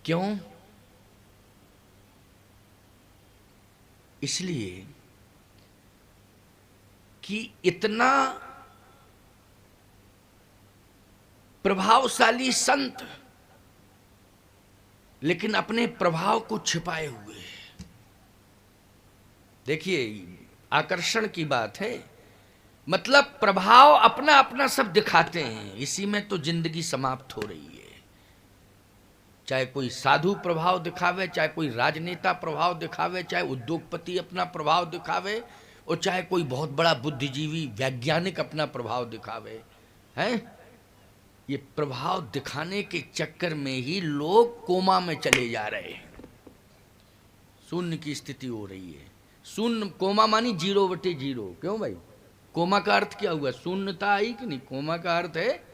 क्यों? इसलिए कि इतना प्रभावशाली संत लेकिन अपने प्रभाव को छिपाए हुए। देखिए आकर्षण की बात है, मतलब प्रभाव अपना अपना सब दिखाते हैं, इसी में तो जिंदगी समाप्त हो रही है। चाहे कोई साधु प्रभाव दिखावे, चाहे कोई राजनेता प्रभाव दिखावे, चाहे उद्योगपति अपना प्रभाव दिखावे, और चाहे कोई बहुत बड़ा बुद्धिजीवी वैज्ञानिक अपना प्रभाव दिखावे। हैं, ये प्रभाव दिखाने के चक्कर में ही लोग कोमा में चले जा रहे हैं, शून्य की स्थिति हो रही है। शून्य, कोमा मानी 0/0। क्यों भाई? कोमा का अर्थ क्या हुआ? शून्यता आई कि नहीं? कोमा का अर्थ है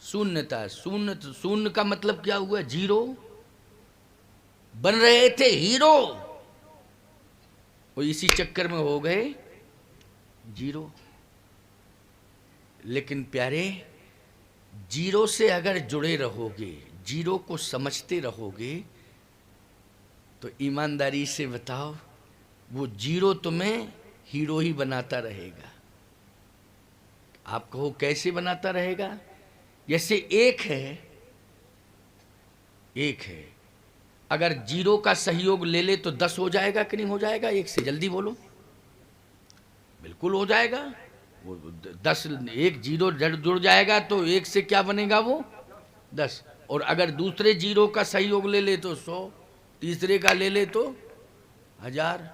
शून्यता। शून्य, शून्य का मतलब क्या हुआ? 0। बन रहे थे हीरो, वो इसी चक्कर में हो गए 0। लेकिन प्यारे, 0 से अगर जुड़े रहोगे, 0 को समझते रहोगे, तो ईमानदारी से बताओ, वो 0 तुम्हें हीरो ही बनाता रहेगा। आप कहो कैसे बनाता रहेगा? जैसे एक है, अगर 0 का सहयोग ले ले तो 10 हो जाएगा कि नहीं हो जाएगा? एक से जल्दी बोलो। बिल्कुल हो जाएगा। वो 10, एक 0 जुड़ जाएगा तो एक से क्या बनेगा? वो 10। और अगर दूसरे 0 का सहयोग ले ले तो 100, तीसरे का ले ले तो 1000।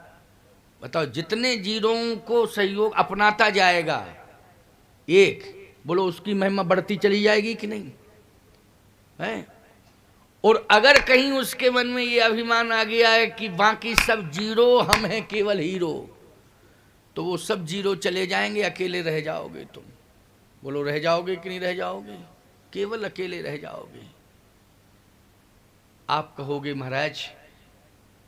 बताओ, जितने 0 को सहयोग अपनाता जाएगा एक, बोलो उसकी महिमा बढ़ती चली जाएगी कि नहीं है? और अगर कहीं उसके मन में ये अभिमान आ गया है कि बाकी सब 0, हम हैं केवल हीरो, तो वो सब 0 चले जाएंगे, अकेले रह जाओगे तुम। बोलो रह जाओगे कि नहीं रह जाओगे? केवल अकेले रह जाओगे। आप कहोगे महाराज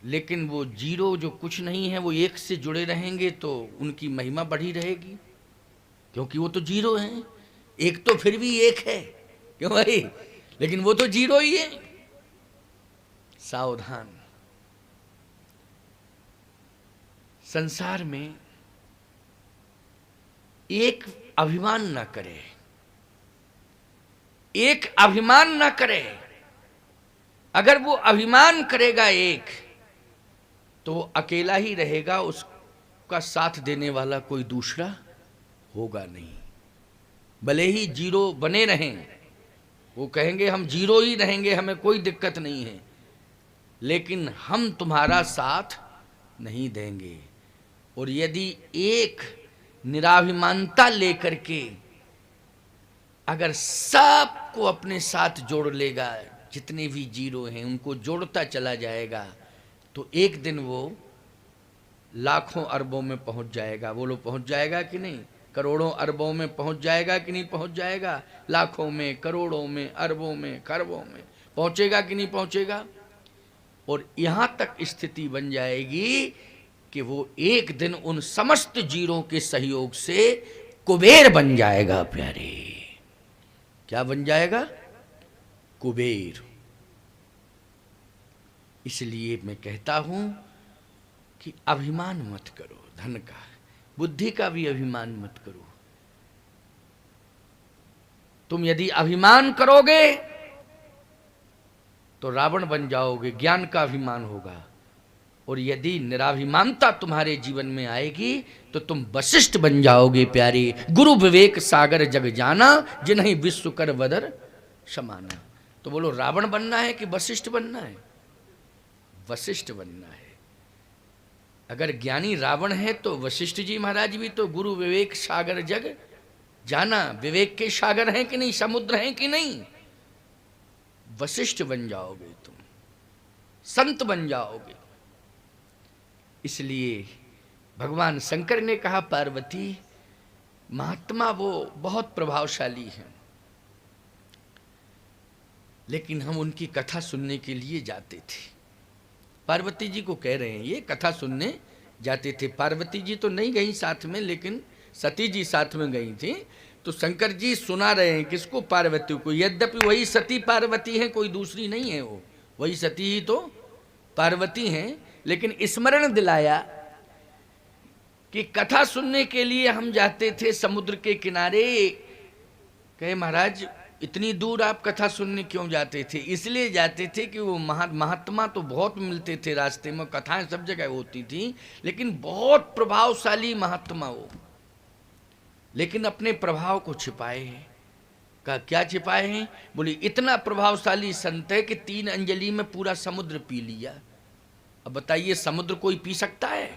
लेकिन वो 0 जो कुछ नहीं है वो 1 से जुड़े रहेंगे तो उनकी महिमा बढ़ी रहेगी, क्योंकि वो तो 0 हैं। एक तो फिर भी 1 है, क्यों भाई? लेकिन वो तो 0 ही है। सावधान। संसार में एक अभिमान ना करे, एक अभिमान ना करे। अगर वो अभिमान करेगा एक, तो वो अकेला ही रहेगा, उसका साथ देने वाला कोई दूसरा होगा नहीं। भले ही 0 बने रहें, वो कहेंगे हम 0 ही रहेंगे, हमें कोई दिक्कत नहीं है, लेकिन हम तुम्हारा साथ नहीं देंगे। और यदि एक निराभिमानता लेकर के अगर सबको अपने साथ जोड़ लेगा, जितने भी 0 हैं उनको जोड़ता चला जाएगा, तो एक दिन वो लाखों अरबों में पहुंच जाएगा। वो लोग पहुंच जाएगा कि नहीं? करोड़ों अरबों में पहुंच जाएगा कि नहीं पहुंच जाएगा? लाखों में, करोड़ों में, अरबों में, खरबों में पहुंचेगा कि नहीं पहुंचेगा? और यहां तक स्थिति बन जाएगी कि वो एक दिन उन समस्त 0 के सहयोग से कुबेर बन जाएगा। प्यारे, क्या बन जाएगा? कुबेर। इसलिए मैं कहता हूं कि अभिमान मत करो, धन का, बुद्धि का भी अभिमान मत करो। तुम यदि अभिमान करोगे तो रावण बन जाओगे, ज्ञान का अभिमान होगा। और यदि निराभिमानता तुम्हारे जीवन में आएगी तो तुम वशिष्ठ बन जाओगे। प्यारे, गुरु विवेक सागर जग जाना, जिन्हीं विश्व कर वदर समाना। तो बोलो रावण बनना है कि वशिष्ठ बनना है? वशिष्ठ बनना है। अगर ज्ञानी रावण है तो वशिष्ठ जी महाराज भी तो गुरु विवेक सागर जग जाना, विवेक के सागर हैं कि नहीं, समुद्र हैं कि नहीं? वशिष्ठ बन जाओगे तुम, संत बन जाओगे। इसलिए भगवान शंकर ने कहा पार्वती महात्मा वो बहुत प्रभावशाली हैं, लेकिन हम उनकी कथा सुनने के लिए जाते थे। पार्वती जी को कह रहे हैं, ये कथा सुनने जाते थे। पार्वती जी तो नहीं गई साथ में, लेकिन सती जी साथ में गई थी। तो शंकर जी सुना रहे हैं किसको? पार्वती को। यद्यपि वही सती पार्वती है, कोई दूसरी नहीं है, वो वही सती ही तो पार्वती हैं। लेकिन स्मरण दिलाया कि कथा सुनने के लिए हम जाते थे समुद्र के किनारे। कहे महाराज इतनी दूर आप कथा सुनने क्यों जाते थे? इसलिए जाते थे कि वो महात्मा तो बहुत मिलते थे रास्ते में, कथाएं सब जगह होती थी, लेकिन बहुत प्रभावशाली महात्मा वो, लेकिन अपने प्रभाव को छिपाए हैं। का क्या छिपाए हैं? बोले इतना प्रभावशाली संत है कि 3 अंजलि में पूरा समुद्र पी लिया। अब बताइए समुद्र कोई पी सकता है?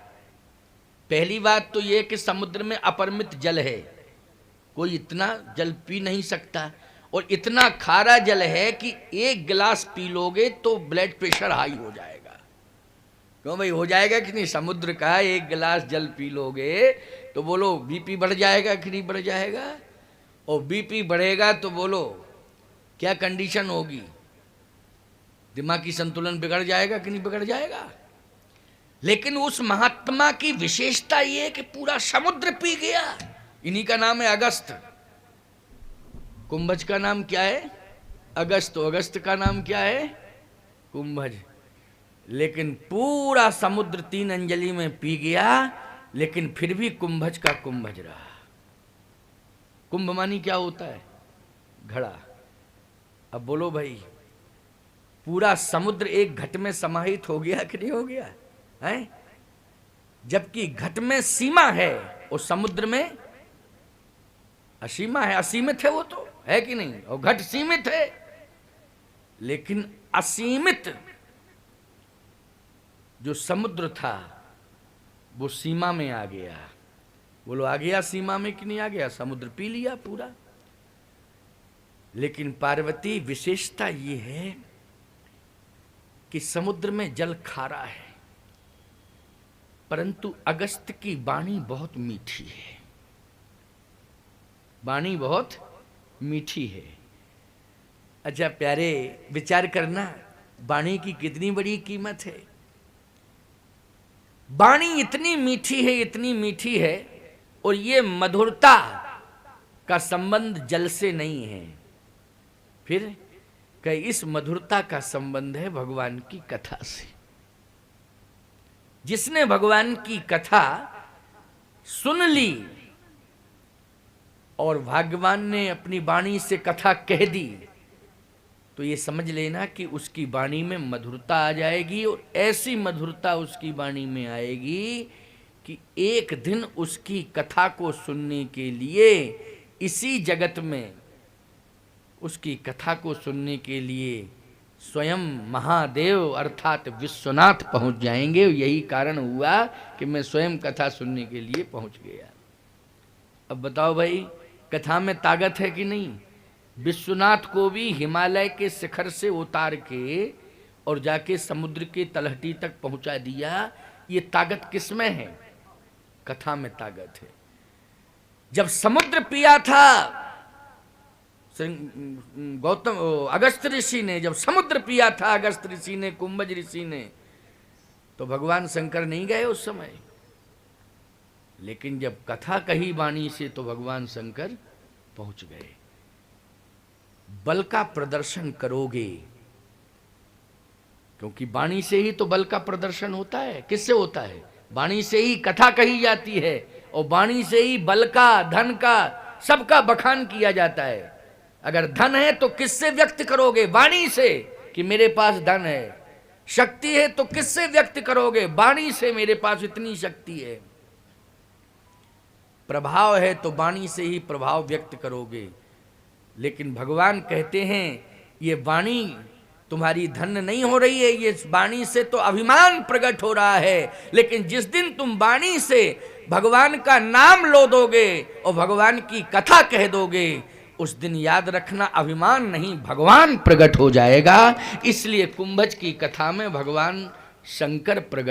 पहली बात तो यह कि समुद्र में अपरिमित जल है, कोई इतना जल पी नहीं सकता, और इतना खारा जल है कि 1 गिलास पी लोगे तो ब्लड प्रेशर हाई हो जाएगा। क्यों भाई, हो जाएगा कि नहीं? समुद्र का 1 गिलास जल पी लोगे तो बोलो बीपी बढ़ जाएगा कि नहीं बढ़ जाएगा? और बीपी बढ़ेगा तो बोलो क्या कंडीशन होगी? दिमागी संतुलन बिगड़ जाएगा कि नहीं बिगड़ जाएगा? लेकिन उस महात्मा की विशेषता ये है कि पूरा समुद्र पी गया। इन्हीं का नाम है अगस्त। कुंभज का नाम क्या है? अगस्त। अगस्त का नाम क्या है? कुंभज। लेकिन पूरा समुद्र 3 अंजलि में पी गया, लेकिन फिर भी कुंभज का कुंभज रहा। कुंभ मानी क्या होता है? घड़ा। अब बोलो भाई, पूरा समुद्र एक घट में समाहित हो गया कि नहीं हो गया है? जबकि घट में सीमा है और समुद्र में असीमा है, असीमित है वो तो, है कि नहीं? और घट सीमित है, लेकिन असीमित जो समुद्र था वो सीमा में आ गया। बोलो आ गया सीमा में कि नहीं आ गया? समुद्र पी लिया पूरा। लेकिन पार्वती विशेषता ये है कि समुद्र में जल खारा है, परंतु अगस्त की वाणी बहुत मीठी है। वाणी बहुत मीठी है। अच्छा प्यारे, विचार करना वाणी की कितनी बड़ी कीमत है। वाणी इतनी मीठी है, इतनी मीठी है, और ये मधुरता का संबंध जल से नहीं है, फिर कई इस मधुरता का संबंध है भगवान की कथा से। जिसने भगवान की कथा सुन ली और भगवान ने अपनी वाणी से कथा कह दी, तो ये समझ लेना कि उसकी वाणी में मधुरता आ जाएगी, और ऐसी मधुरता उसकी वाणी में आएगी कि एक दिन उसकी कथा को सुनने के लिए इसी जगत में उसकी कथा को सुनने के लिए स्वयं महादेव अर्थात विश्वनाथ पहुंच जाएंगे। यही कारण हुआ कि मैं स्वयं कथा सुनने के लिए पहुंच गया। अब बताओ भाई, कथा में ताकत है कि नहीं? विश्वनाथ को भी हिमालय के शिखर से उतार के और जाके समुद्र के तलहटी तक पहुंचा दिया। ये ताकत किसमें है? कथा में ताकत है। जब समुद्र पिया था गौतम अगस्त ऋषि ने, जब समुद्र पिया था अगस्त ऋषि ने, कुंभज ऋषि ने, तो भगवान शंकर नहीं गए उस समय। लेकिन जब कथा कही वाणी से तो भगवान शंकर पहुंच गए। बल का प्रदर्शन करोगे, क्योंकि वाणी से ही तो बल का प्रदर्शन होता है। किससे होता है? वाणी से ही कथा कही जाती है, और वाणी से ही बल का, धन का, सबका बखान किया जाता है। अगर धन है तो किससे व्यक्त करोगे? वाणी से, कि मेरे पास धन है। शक्ति है तो किससे व्यक्त करोगे? वाणी से, मेरे पास इतनी शक्ति है। प्रभाव है तो वाणी से ही प्रभाव व्यक्त करोगे। लेकिन भगवान कहते हैं ये वाणी तुम्हारी धन नहीं हो रही है, ये वाणी से तो अभिमान प्रकट हो रहा है। लेकिन जिस दिन तुम वाणी से भगवान का नाम लो दोगे और भगवान की कथा कह दोगे, उस दिन याद रखना अभिमान नहीं भगवान प्रकट हो जाएगा। इसलिए कुंभज की कथा में भगवान शंकर प्रकट